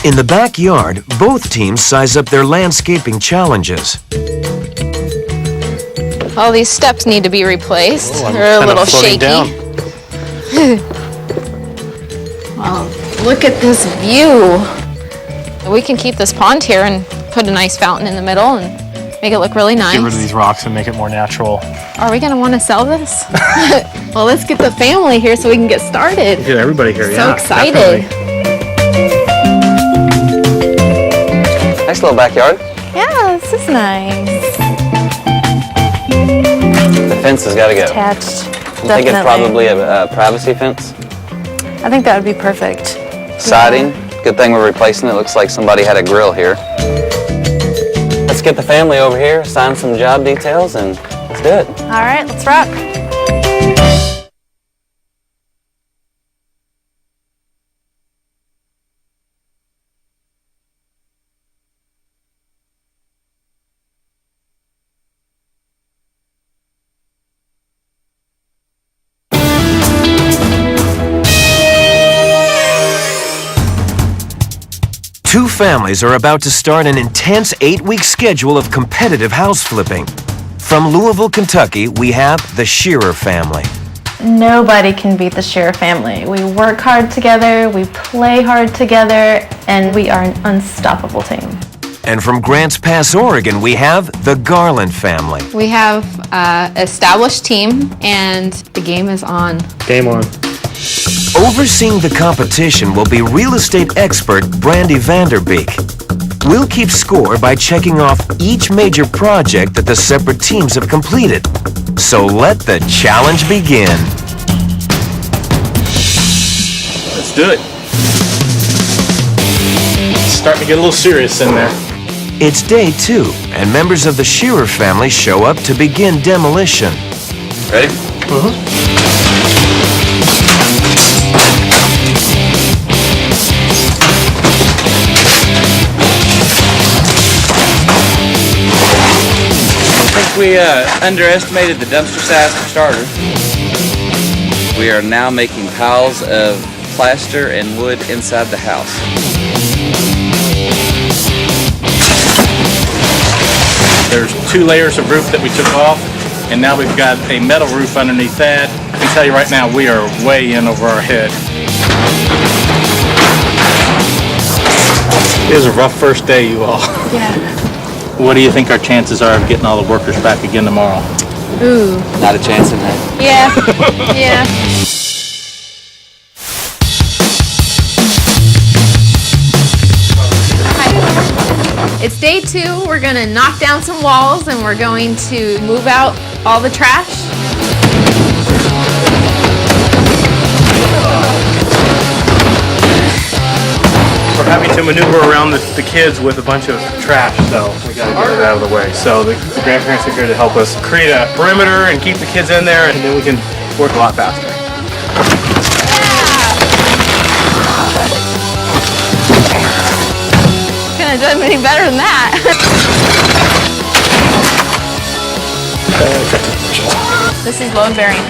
In the backyard, both teams size up their landscaping challenges. All these steps need to be replaced. Oh, They're a little shaky. Down. Wow, look at this view. We can keep this pond here and put a nice fountain in the middle and make it look really nice. Get rid of these rocks and make it more natural. Are we gonna want to sell this? Well, let's get the family here so we can get started. Get everybody here, So excited. Nice little backyard. Yeah, this is nice. The fence has got to go. Attached. I think it's probably a privacy fence. I think that would be perfect. Siding. Good thing we're replacing it. Looks like somebody had a grill here. Let's get the family over here, sign some job details, and let's do it. All right, let's rock. Two families are about to start an intense 8-week schedule of competitive house flipping. From Louisville, Kentucky, we have the Shearer family. Nobody can beat the Shearer family. We work hard together, we play hard together, and we are an unstoppable team. And from Grants Pass, Oregon, we have the Garland family. We have an established team and the game is on. Game on. Overseeing the competition will be real estate expert Brandy Vanderbeek. We'll keep score by checking off each major project that the separate teams have completed. So let the challenge begin. Let's do it. It's starting to get a little serious in there. It's day 2, and members of the Shearer family show up to begin demolition. Ready? I think we underestimated the dumpster size for starters. We are now making piles of plaster and wood inside the house. There's 2 layers of roof that we took off, and now we've got a metal roof underneath that. I can tell you right now, we are way in over our head. It was a rough first day, you all. Yeah. What do you think our chances are of getting all the workers back again tomorrow? Ooh. Not a chance in that. Yeah. Yeah. It's day 2. We're gonna knock down some walls and we're going to move out all the trash. We're having to maneuver around the kids with a bunch of trash, so we gotta get it out of the way. So the grandparents are here to help us create a perimeter and keep the kids in there, and then we can work a lot faster. Couldn't have done any better than that. This is load bearing,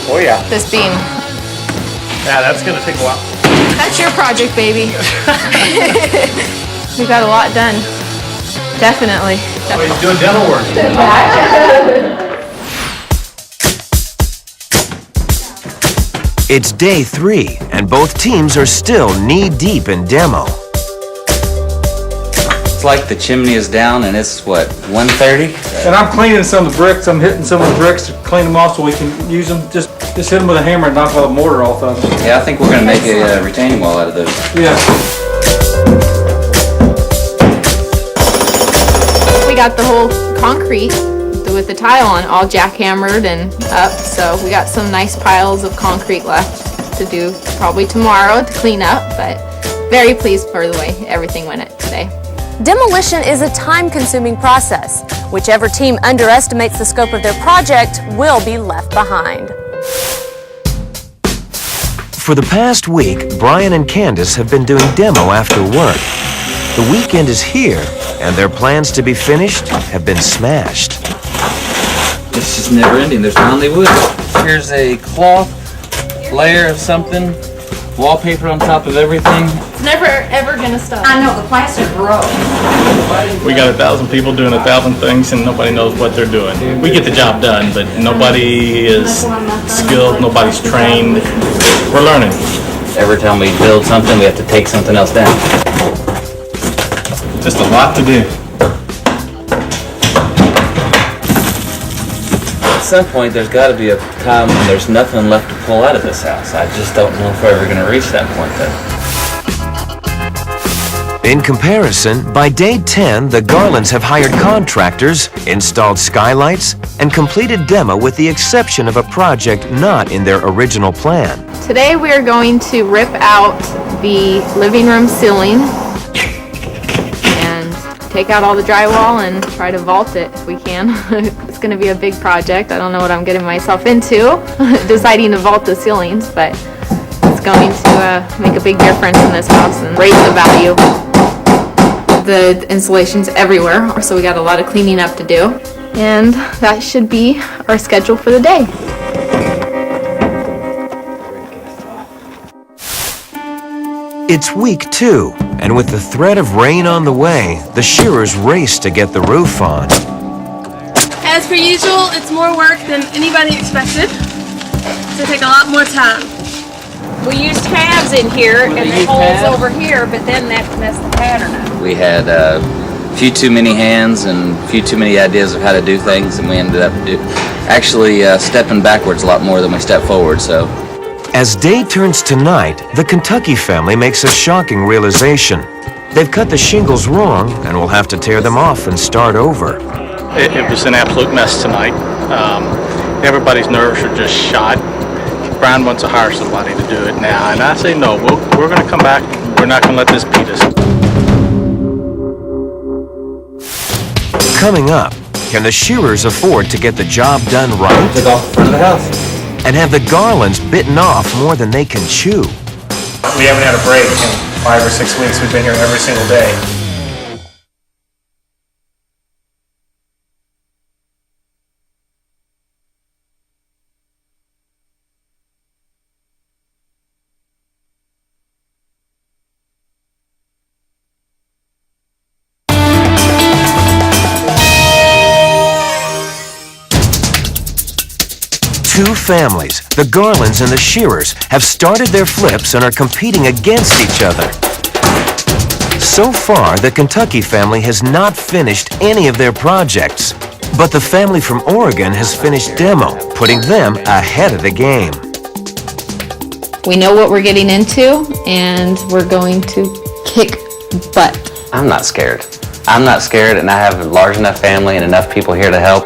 Oh yeah. this beam. Yeah, that's gonna take a while. That's your project, baby. We got a lot done. Definitely. Oh, he's doing dental work. It's day 3, and both teams are still knee-deep in demo. It's like the chimney is down and it's what, 1:30? And I'm cleaning some of the bricks. I'm hitting some of the bricks to clean them off so we can use them. Just hit them with a hammer and knock all the mortar off of them. Yeah, I think we're gonna make a retaining wall out of those. Yeah. We got the whole concrete with the tile on all jackhammered and up, so we got some nice piles of concrete left to do probably tomorrow to clean up, but very pleased for the way everything went today. Demolition is a time-consuming process. Whichever team underestimates the scope of their project will be left behind. For the past week, Brian and Candace have been doing demo after work. The weekend is here, and their plans to be finished have been smashed. It's just never ending. There's finally wood. Here's a cloth layer of something. wallpaper on top of everything. It's never ever gonna stop. I know, the plaster broke. We got 1,000 people doing 1,000 things and nobody knows what they're doing. We get the job done, but nobody is skilled, nobody's trained. We're learning. Every time we build something, we have to take something else down. Just a lot to do. At some point, there's got to be a time when there's nothing left to pull out of this house. I just don't know if we're ever going to reach that point then. In comparison, by day 10, the Garlands have hired contractors, installed skylights, and completed demo with the exception of a project not in their original plan. Today we are going to rip out the living room ceiling and take out all the drywall and try to vault it if we can. It's going to be a big project. I don't know what I'm getting myself into, deciding to vault the ceilings, but it's going to make a big difference in this house and raise the value. The insulation's everywhere, so we got a lot of cleaning up to do. And that should be our schedule for the day. It's week 2, and with the threat of rain on the way, the shearers race to get the roof on. As per usual, it's more work than anybody expected. So take a lot more time. We used halves in here and the holes over here, but then that messed the pattern up. We had a few too many hands and a few too many ideas of how to do things, and we ended up actually stepping backwards a lot more than we stepped forward. So, As day turns to night, the Kentucky family makes a shocking realization. They've cut the shingles wrong and will have to tear them off and start over. It was an absolute mess tonight. Everybody's nerves are just shot. Brian wants to hire somebody to do it now, and I say no, we're going to come back. We're not going to let this beat us. Coming up, can the shearers afford to get the job done right took off the front of the house. and have the Garlands bitten off more than they can chew? We haven't had a break in 5 or 6 weeks. We've been here every single day. Two families, the Garlands and the Shearers, have started their flips and are competing against each other. So far, the Kentucky family has not finished any of their projects, but the family from Oregon has finished demo, putting them ahead of the game. We know what we're getting into, and we're going to kick butt. I'm not scared. I'm not scared, and I have a large enough family and enough people here to help.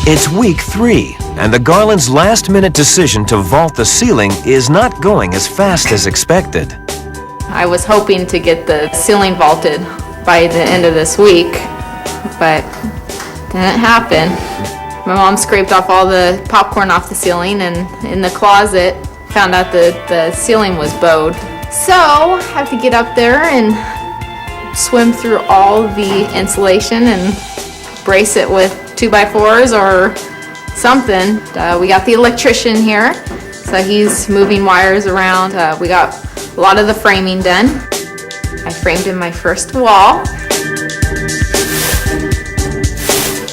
It's week 3, and the Garlands' last-minute decision to vault the ceiling is not going as fast as expected. I was hoping to get the ceiling vaulted by the end of this week, but didn't happen. My mom scraped off all the popcorn off the ceiling, and in the closet found out that the ceiling was bowed. So I have to get up there and swim through all the insulation and brace it with 2x4s or something. We got the electrician here, so he's moving wires around. We got a lot of the framing done. I framed in my first wall.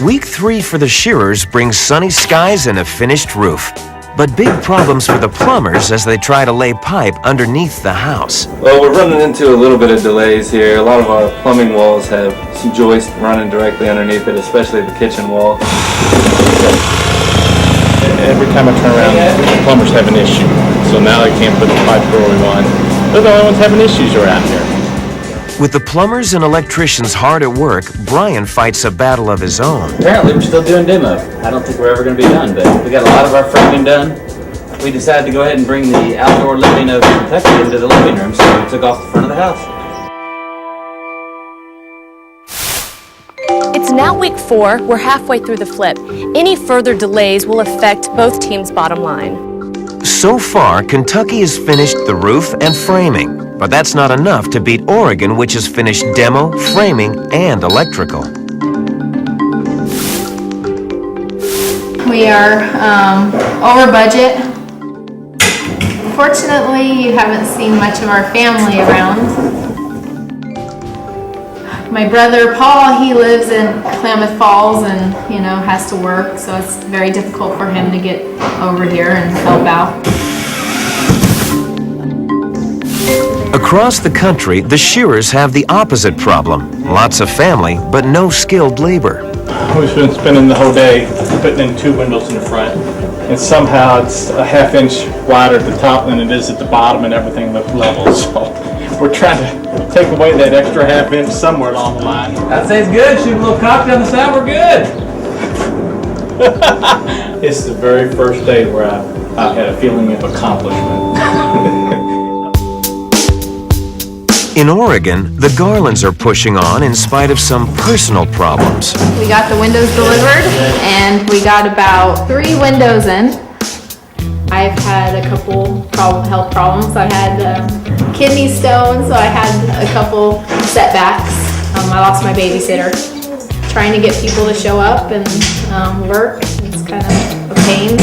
Week 3 for the Shearers brings sunny skies and a finished roof, but big problems for the plumbers as they try to lay pipe underneath the house. Well, we're running into a little bit of delays here. A lot of our plumbing walls have some joists running directly underneath it, especially the kitchen wall. Every time I turn around, the plumbers have an issue. So now they can't put the pipe where we want. They're the only ones having issues around here. With the plumbers and electricians hard at work, Brian fights a battle of his own. Apparently, we're still doing demo. I don't think we're ever going to be done, but we got a lot of our framing done. We decided to go ahead and bring the outdoor living of Kentucky into the living room, so we took off the front of the house. It's now week 4. We're halfway through the flip. Any further delays will affect both teams' bottom line. So far, Kentucky has finished the roof and framing, but that's not enough to beat Oregon, which has finished demo, framing, and electrical. We We are over budget. Unfortunately, you haven't seen much of our family around. My brother Paul, he lives in Klamath Falls and, has to work, so it's very difficult for him to get over here and help out. Across the country, the shearers have the opposite problem. Lots of family, but no skilled labor. We've been spending the whole day putting in 2 windows in the front, and somehow it's a ½ inch wider at the top than it is at the bottom, and everything looks level. So we're trying to take away that extra ½ inch somewhere along the line. I'd say it's good. Shoot a little cocktail on the side. We're good. It's the very first day where I've had a feeling of accomplishment. In Oregon, the Garlands are pushing on in spite of some personal problems. We got the windows delivered and we got about 3 windows in. I've had a couple health problems. I had kidney stones, so I had a couple setbacks. I lost my babysitter. Trying to get people to show up and work, it's kind of a pain.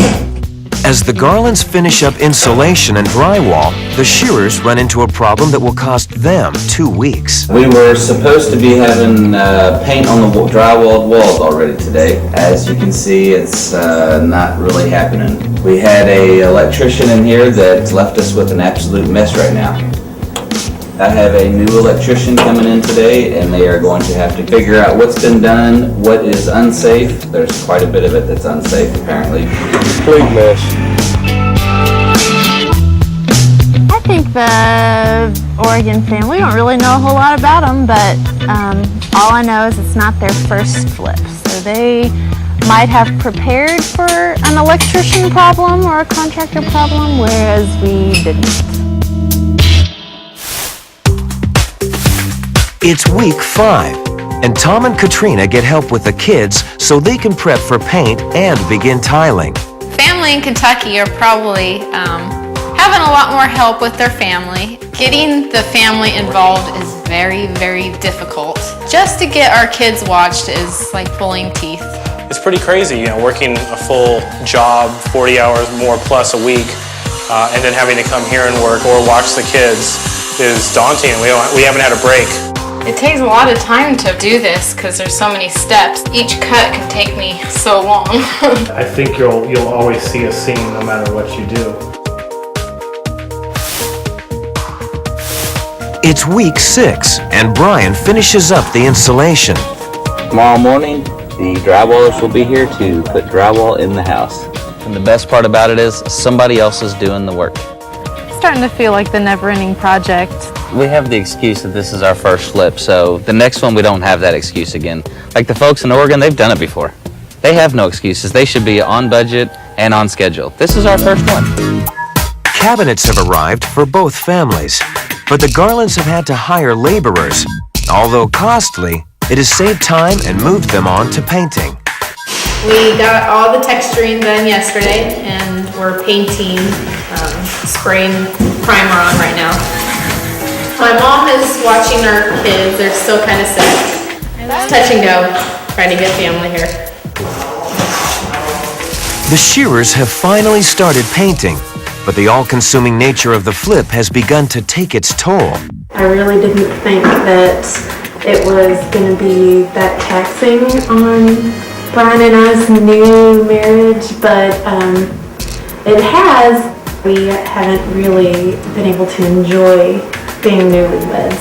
As the Garlands finish up insulation and drywall, the shearers run into a problem that will cost them 2 weeks. We were supposed to be having paint on the drywalled walls already today. As you can see, it's not really happening. We had an electrician in here that left us with an absolute mess right now. I have a new electrician coming in today, and they are going to have to figure out what's been done, what is unsafe. There's quite a bit of it that's unsafe, apparently. Complete mess. I think the Oregon family, we don't really know a whole lot about them, but all I know is it's not their first flip. So they might have prepared for an electrician problem or a contractor problem, whereas we didn't. It's week 5, and Tom and Katrina get help with the kids so they can prep for paint and begin tiling. Family in Kentucky are probably having a lot more help with their family. Getting the family involved is very, very difficult. Just to get our kids watched is like pulling teeth. It's pretty crazy, working a full job, 40 hours more plus a week, and then having to come here and work or watch the kids is daunting. We haven't had a break. It takes a lot of time to do this because there's so many steps. Each cut can take me so long. I think you'll always see a seam no matter what you do. It's week 6, and Brian finishes up the insulation. Tomorrow morning, the drywallers will be here to put drywall in the house. And the best part about it is somebody else is doing the work. It's starting to feel like the never-ending project. We have the excuse that this is our first flip, so the next one we don't have that excuse again. Like the folks in Oregon, they've done it before. They have no excuses. They should be on budget and on schedule. This is our first one. Cabinets have arrived for both families, but the Garlands have had to hire laborers. Although costly, it has saved time and moved them on to painting. We got all the texturing done yesterday and we're painting, spraying primer on right now. My mom is watching our kids. They're still kind of sick. It's touch and go, trying to get family here. The shearers have finally started painting, but the all-consuming nature of the flip has begun to take its toll. I really didn't think that it was going to be that taxing on Brian and I's new marriage, but it has. We haven't really been able to enjoy being newlyweds.